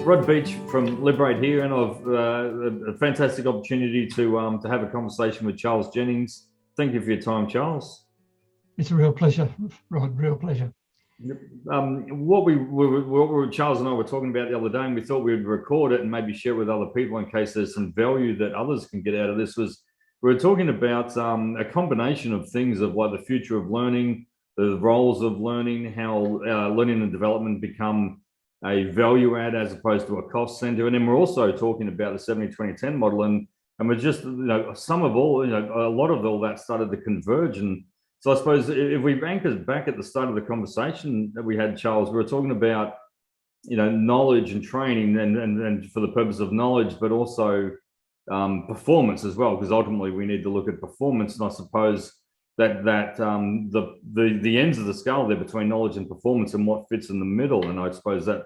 Rod Beach from Liberate here, and I've a fantastic opportunity to have a conversation with Charles Jennings. Thank you for your time, Charles. It's a real pleasure, Rod. Real pleasure. What Charles and I were talking about the other day, and we thought we'd record it and maybe share it with other people in case there's some value that others can get out of this. Was we were talking about a combination of things of like the future of learning, the roles of learning, how learning and development become a value add as opposed to a cost center. And then we're also talking about the 70-20-10 model, and we're just, some of all, a lot of all that started to converge. And so I suppose if we anchor back at the start of the conversation that we had, Charles, we were talking about, knowledge and training and for the purpose of knowledge, but also performance as well, because ultimately we need to look at performance. And I suppose that the ends of the scale there between knowledge and performance and what fits in the middle. And I suppose that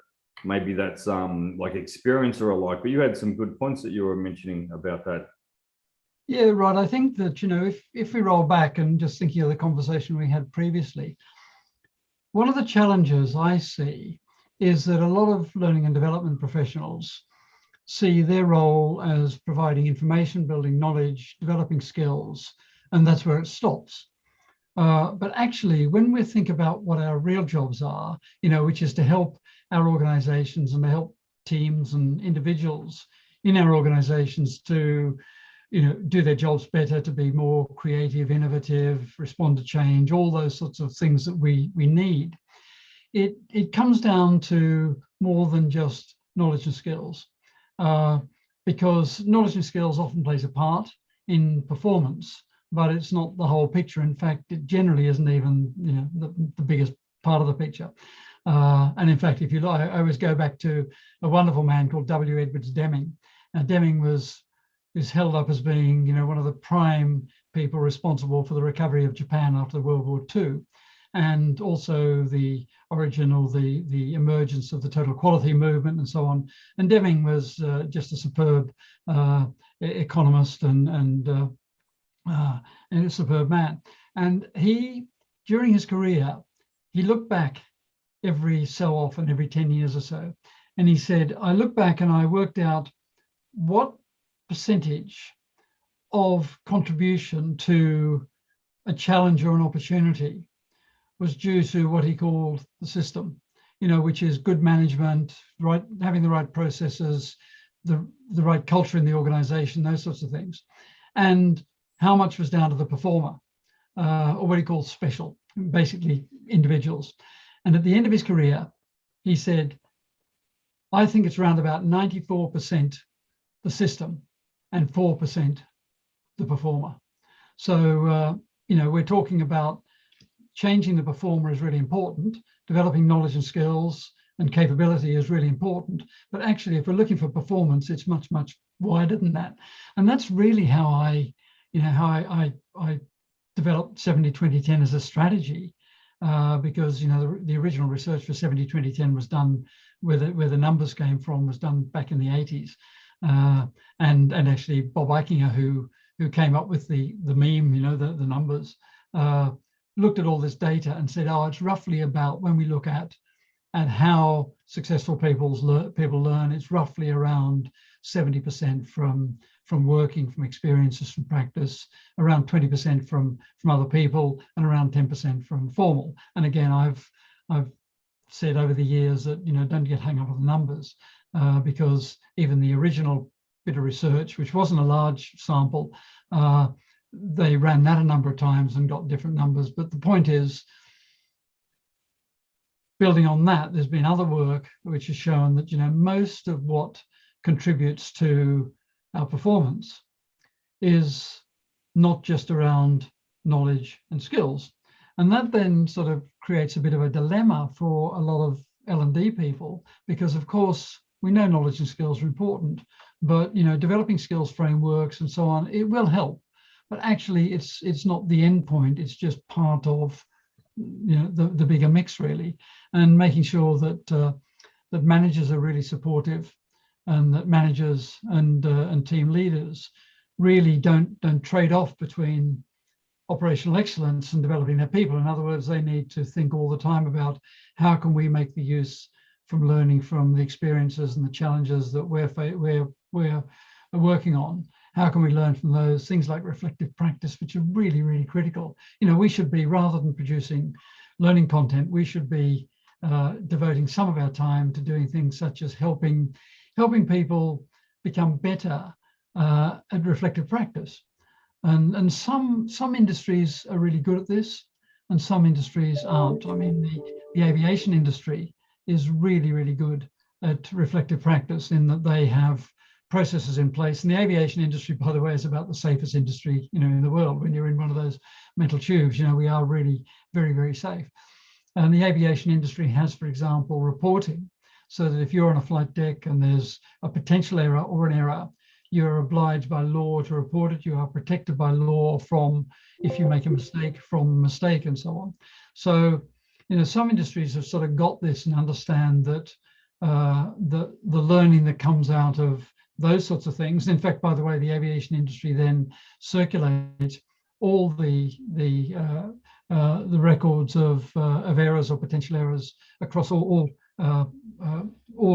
maybe that's like experience or alike, but you had some good points that you were mentioning about that. Yeah, Rod, I think that, if we roll back and just thinking of the conversation we had previously, one of the challenges I see is that a lot of learning and development professionals see their role as providing information, building knowledge, developing skills, and that's where it stops. But actually, when we think about what our real jobs are, which is to help our organizations and to help teams and individuals in our organizations to, do their jobs better, to be more creative, innovative, respond to change, all those sorts of things that we need. It comes down to more than just knowledge and skills, because knowledge and skills often plays a part in performance, but it's not the whole picture. In fact, it generally isn't even the biggest part of the picture. And in fact, if you like, I always go back to a wonderful man called W. Edwards Deming. Now, Deming is held up as being one of the prime people responsible for the recovery of Japan after World War II, and also the origin or the emergence of the total quality movement and so on. And Deming was just a superb economist and a superb man. And he, during his career, he looked back every so often, every 10 years or so, and he said, I look back and I worked out what percentage of contribution to a challenge or an opportunity was due to what he called the system, which is good management, right, having the right processes, the right culture in the organization, those sorts of things, and how much was down to the performer, or what he calls special, basically individuals. And at the end of his career, he said, I think it's around about 94% the system and 4% the performer. So, we're talking about changing the performer is really important. Developing knowledge and skills and capability is really important. But actually, if we're looking for performance, it's much, much wider than that. And that's really how I developed 70-20-10 as a strategy, because the original research for 70-20-10 was done where the numbers came from was done back in the 80s, and actually Bob Eichinger, who came up with the meme, the numbers, looked at all this data and said, it's roughly about, when we look at how successful people learn, it's roughly around 70% from working, from experiences, from practice, around 20% from other people, and around 10% from formal. And again, I've said over the years that don't get hung up on the numbers, because even the original bit of research, which wasn't a large sample, they ran that a number of times and got different numbers. But the point is, building on that, there's been other work which has shown that most of what contributes to our performance is not just around knowledge and skills. And that then sort of creates a bit of a dilemma for a lot of L&D people, because of course we know knowledge and skills are important, but developing skills frameworks and so on, it will help. But actually it's not the end point, it's just part of the bigger mix, really. And making sure that that managers are really supportive, and that managers and team leaders really don't trade off between operational excellence and developing their people. In other words, they need to think all the time about how can we make the use learning from the experiences and the challenges that we're working on. How can we learn from those things like reflective practice, which are really, really critical? We should be, rather than producing learning content, we should be devoting some of our time to doing things such as helping people become better at reflective practice. And some industries are really good at this, and some industries aren't. I mean, the aviation industry is really, really good at reflective practice in that they have processes in place. And the aviation industry, by the way, is about the safest industry, in the world. When you're in one of those metal tubes, we are really very, very safe. And the aviation industry has, for example, reporting, so that if you're on a flight deck and there's a potential error or an error, you're obliged by law to report it. You are protected by law from, if you make a mistake, from mistake and so on. So, some industries have sort of got this and understand that the learning that comes out of those sorts of things. In fact, by the way, the aviation industry then circulates all the records of errors or potential errors across all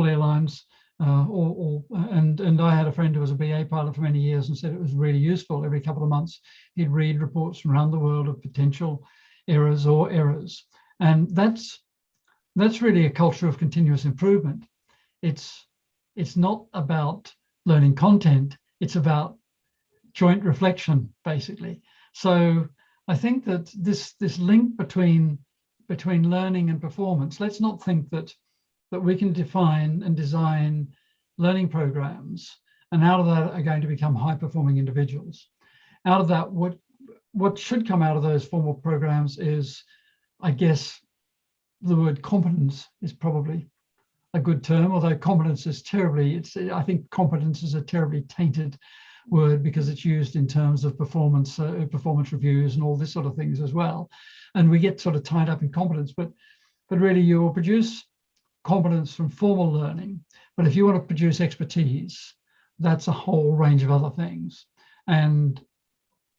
airlines. And I had a friend who was a BA pilot for many years and said it was really useful. Every couple of months, he'd read reports from around the world of potential errors or errors. And that's really a culture of continuous improvement. It's not about learning content, it's about joint reflection, basically. So I think that this link between learning and performance, let's not think that we can define and design learning programs, and out of that are going to become high-performing individuals. Out of that, what should come out of those formal programs is, I guess, the word competence is probably a good term, although competence is I think competence is a terribly tainted word because it's used in terms of performance reviews and all this sort of things as well. And we get sort of tied up in competence, but really you will produce competence from formal learning. But if you want to produce expertise, that's a whole range of other things. And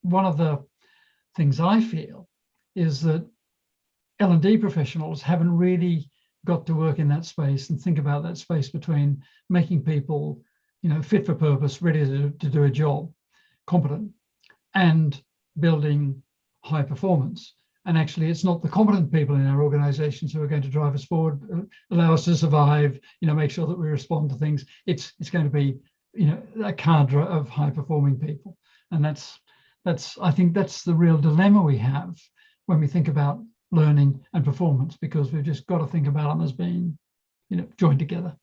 one of the things I feel is that L&D professionals haven't really got to work in that space and think about that space between making people, fit for purpose, ready to do a job, competent, and building high performance. And actually, it's not the competent people in our organizations who are going to drive us forward, allow us to survive, make sure that we respond to things. It's going to be, a cadre of high performing people. And I think that's the real dilemma we have when we think about learning and performance, because we've just got to think about them as being, joined together.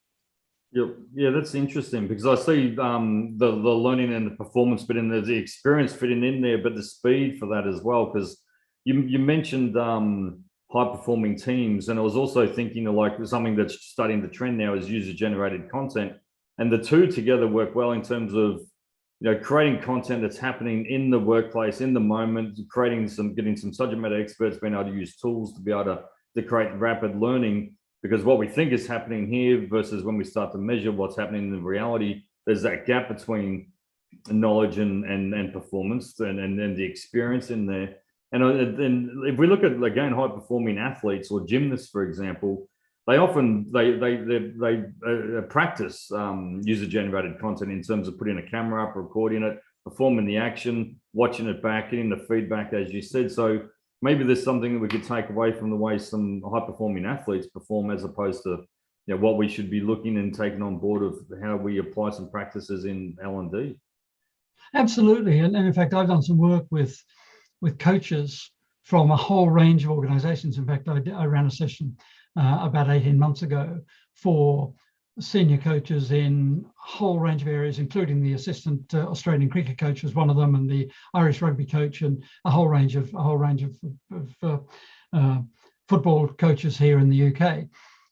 Yep. Yeah, that's interesting because I see the learning and the performance bit and the experience fitting in there, but the speed for that as well. Because you mentioned high performing teams, and I was also thinking of like something that's starting to trend now is user generated content, and the two together work well in terms of creating content that's happening in the workplace, in the moment, getting some subject matter experts being able to use tools to be able to create rapid learning, because what we think is happening here versus when we start to measure what's happening in reality, there's that gap between knowledge and performance and the experience in there. And if we look at, again, high performing athletes or gymnasts, for example, they often practice user generated content in terms of putting a camera up, recording it, performing the action, watching it back, getting the feedback, as you said. So maybe there's something that we could take away from the way some high performing athletes perform, as opposed to what we should be looking and taking on board of how we apply some practices in L&D. Absolutely. And in fact, I've done some work with coaches from a whole range of organizations. In fact, I ran a session about 18 months ago for senior coaches in a whole range of areas, including the assistant Australian cricket coach was one of them, and the Irish rugby coach, and a whole range of football coaches here in the UK.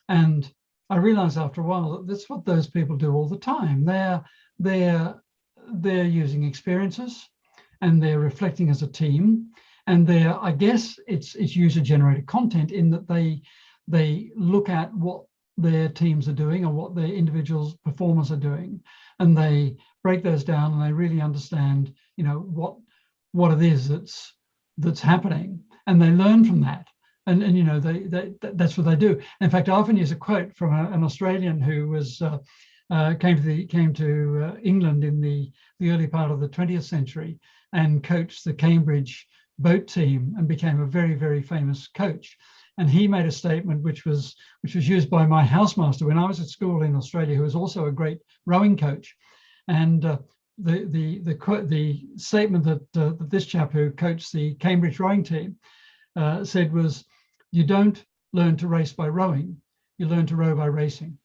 And I realized after a while that that's what those people do all the time. They're using experiences, and they're reflecting as a team, and I guess it's user generated content in that they look at what their teams are doing or what their individuals' performers are doing, and they break those down and they really understand, what it is that's happening, and they learn from that. And you know, that's what they do. In fact, I often use a quote from an Australian who was came to England in the early part of the 20th century and coached the Cambridge boat team and became a very, very famous coach. And he made a statement which was used by my housemaster when I was at school in Australia, who was also a great rowing coach. And the statement that this chap who coached the Cambridge rowing team said was, "You don't learn to race by rowing, you learn to row by racing."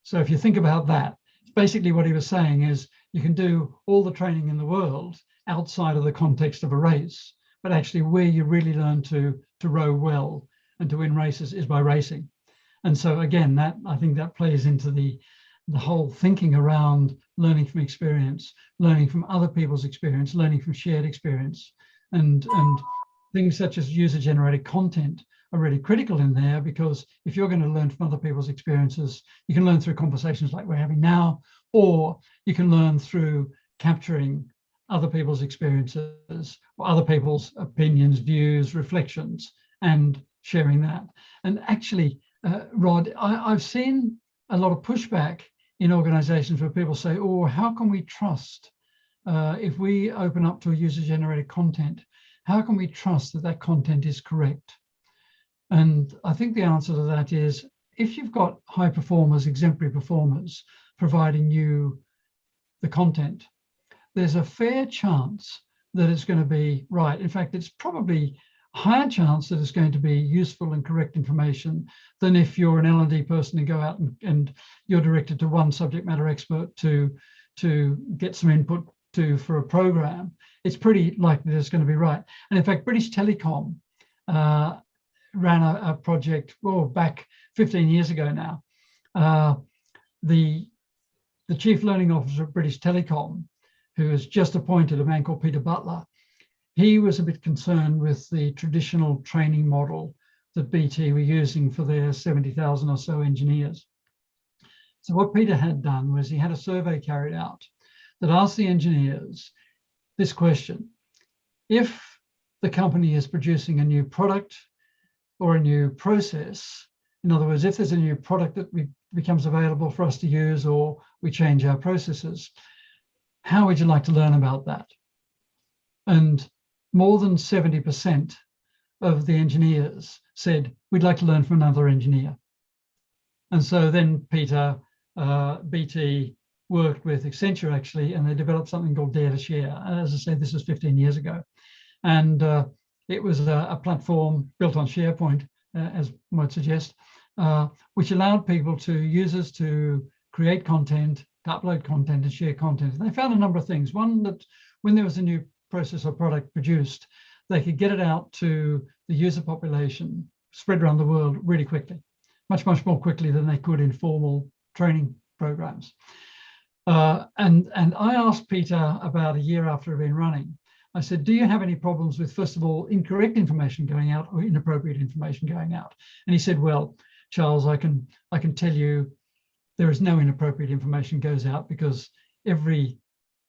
So if you think about that, basically what he was saying is you can do all the training in the world outside of the context of a race, but actually where you really learn to row well and to win races is by racing. And so again, that I think that plays into the whole thinking around learning from experience, learning from other people's experience, learning from shared experience, and things such as user-generated content are really critical in there, because if you're going to learn from other people's experiences, you can learn through conversations like we're having now, or you can learn through capturing other people's experiences, or other people's opinions, views, reflections, and sharing that. And actually, Rod, I've seen a lot of pushback in organizations where people say, oh, how can we trust if we open up to a user-generated content, how can we trust that that content is correct? And I think the answer to that is, if you've got high performers, exemplary performers providing you the content, there's a fair chance that it's going to be right. In fact, it's probably a higher chance that it's going to be useful and correct information than if you're an L&D person and go out and you're directed to one subject matter expert to get some input to for a program. It's pretty likely that it's going to be right. And in fact, British Telecom ran a project, back 15 years ago now. The chief learning officer of British Telecom, who has just appointed a man called Peter Butler, he was a bit concerned with the traditional training model that BT were using for their 70,000 or so engineers. So what Peter had done was he had a survey carried out that asked the engineers this question: if the company is producing a new product or a new process, in other words, if there's a new product that becomes available for us to use, or we change our processes, how would you like to learn about that? And more than 70% of the engineers said, we'd like to learn from another engineer. And so then Peter, BT worked with Accenture actually, and they developed something called Dare to Share. As I said, this was 15 years ago. And it was a platform built on SharePoint, as might suggest, which allowed users to create content, to upload content and share content. And they found a number of things. One, that when there was a new process or product produced, they could get it out to the user population spread around the world really quickly, much more quickly than they could in formal training programs. And I asked Peter about a year after it had been running, I said, do you have any problems with, first of all, incorrect information going out or inappropriate information going out? And he said, well, Charles, I can tell you there is no inappropriate information goes out, because every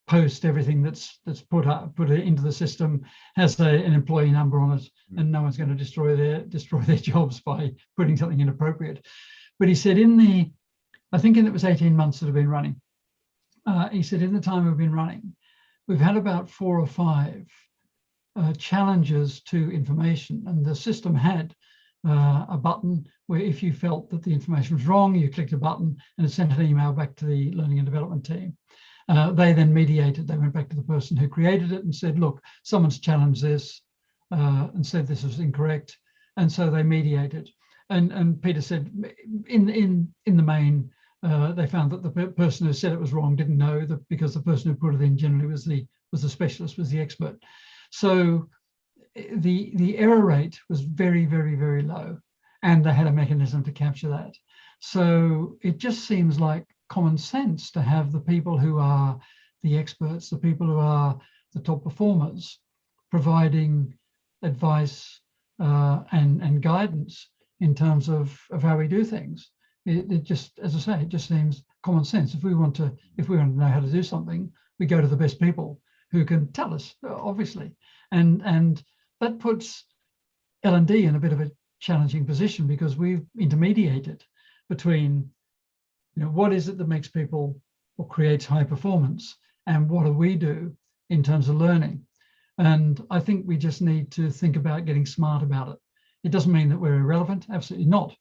post, everything that's put into the system has an employee number on it, and no one's going to destroy their jobs by putting something inappropriate. But he said I think it was 18 months that have been running. He said in the time we've been running, we've had about 4 or 5 challenges to information, and the system had a button where if you felt that the information was wrong, you clicked a button and it sent an email back to the learning and development team. They then mediated. They went back to the person who created it and said, look, someone's challenged this and said this was incorrect. And so they mediated. And Peter said, in the main, they found that the person who said it was wrong didn't know, that because the person who put it in generally was the specialist, was the expert. So the error rate was very, very, very low, and they had a mechanism to capture that. So it just seems like common sense to have the people who are the experts, the people who are the top performers, providing advice and guidance in terms of how we do things. It just, as I say, it just seems common sense. If we want to know how to do something, we go to the best people who can tell us, obviously, and that puts L&D in a bit of a challenging position, because we've intermediated between, what is it that makes people or creates high performance, and what do we do in terms of learning? And I think we just need to think about getting smart about it. It doesn't mean that we're irrelevant, absolutely not,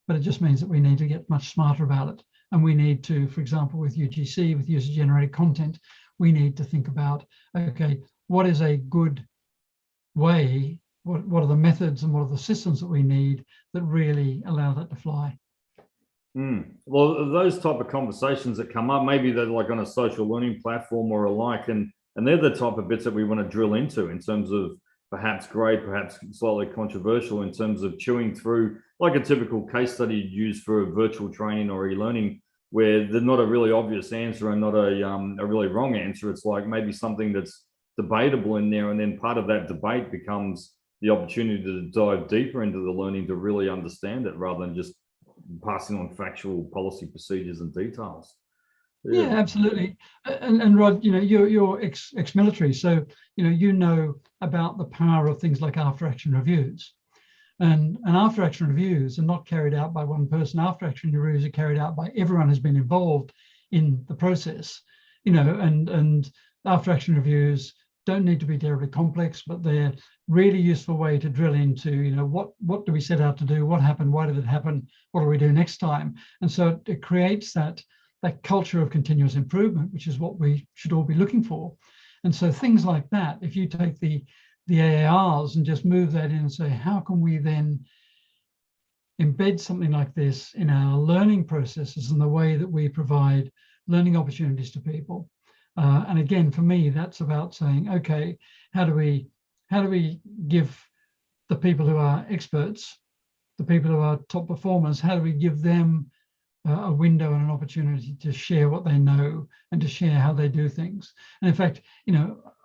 but it just means that we need to get much smarter about it. And we need to, for example, with UGC, with user-generated content, we need to think about, okay, what is a good way? What are the methods and what are the systems that we need that really allow that to fly? Well, those type of conversations that come up, maybe they're like on a social learning platform or alike, and they're the type of bits that we want to drill into in terms of perhaps great, perhaps slightly controversial, in terms of chewing through like a typical case study you'd use for a virtual training or e-learning, where there's not a really obvious answer and not a really wrong answer. It's like maybe something that's debatable in there, and then part of that debate becomes the opportunity to dive deeper into the learning to really understand it, rather than just passing on factual policy procedures and details. Yeah, absolutely. And Rod, you're ex-military, so you know about the power of things like after-action reviews. And after-action reviews are not carried out by one person. After-action reviews are carried out by everyone who's been involved in the process. And after-action reviews don't need to be terribly complex, but they're really useful way to drill into, what do we set out to do? What happened? Why did it happen? What do we do next time? And so it creates that culture of continuous improvement, which is what we should all be looking for. And so things like that, if you take the AARs and just move that in and say, how can we then embed something like this in our learning processes and the way that we provide learning opportunities to people? And again, for me, that's about saying, okay, how do we give the people who are experts, the people who are top performers, how do we give them a window and an opportunity to share what they know and to share how they do things? And in fact,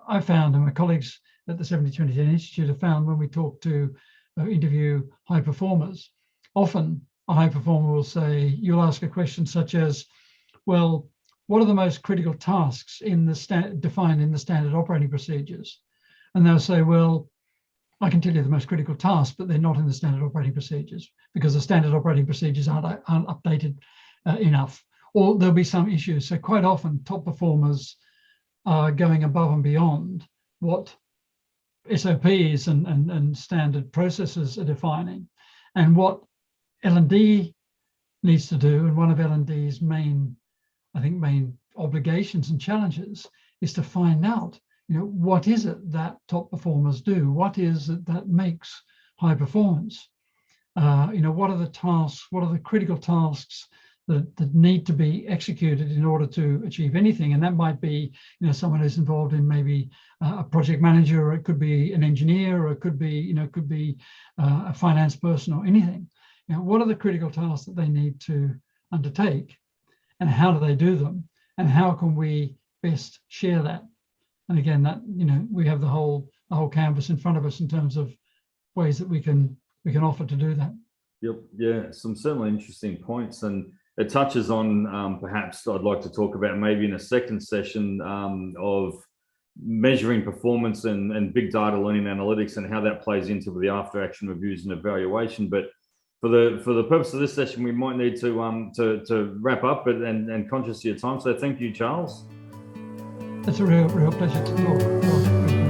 I found, and my colleagues at the 70-20-10 Institute have found, when we talk to interview high performers, often a high performer will say, you'll ask a question such as, well, what are the most critical tasks defined in the standard operating procedures? And they'll say, well, I can tell you the most critical tasks, but they're not in the standard operating procedures because the standard operating procedures aren't updated enough, or there'll be some issues. So quite often top performers are going above and beyond what SOPs and standard processes are defining. And what L&D needs to do, and one of L&D's main obligations and challenges, is to find out, what is it that top performers do? What is it that makes high performance? What are the tasks? What are the critical tasks that need to be executed in order to achieve anything? And that might be, someone who's involved in maybe a project manager, or it could be an engineer, or it could be, a finance person, or anything. What are the critical tasks that they need to undertake, and how do they do them, and how can we best share that? And again, that we have the whole canvas in front of us in terms of ways that we can offer to do that. Yep. Yeah. Some certainly interesting points, and it touches on perhaps I'd like to talk about maybe in a second session of measuring performance and big data learning analytics and how that plays into the after action reviews and evaluation. But for the purpose of this session, we might need to wrap up and conscious of your time. So thank you, Charles. It's a real pleasure to talk.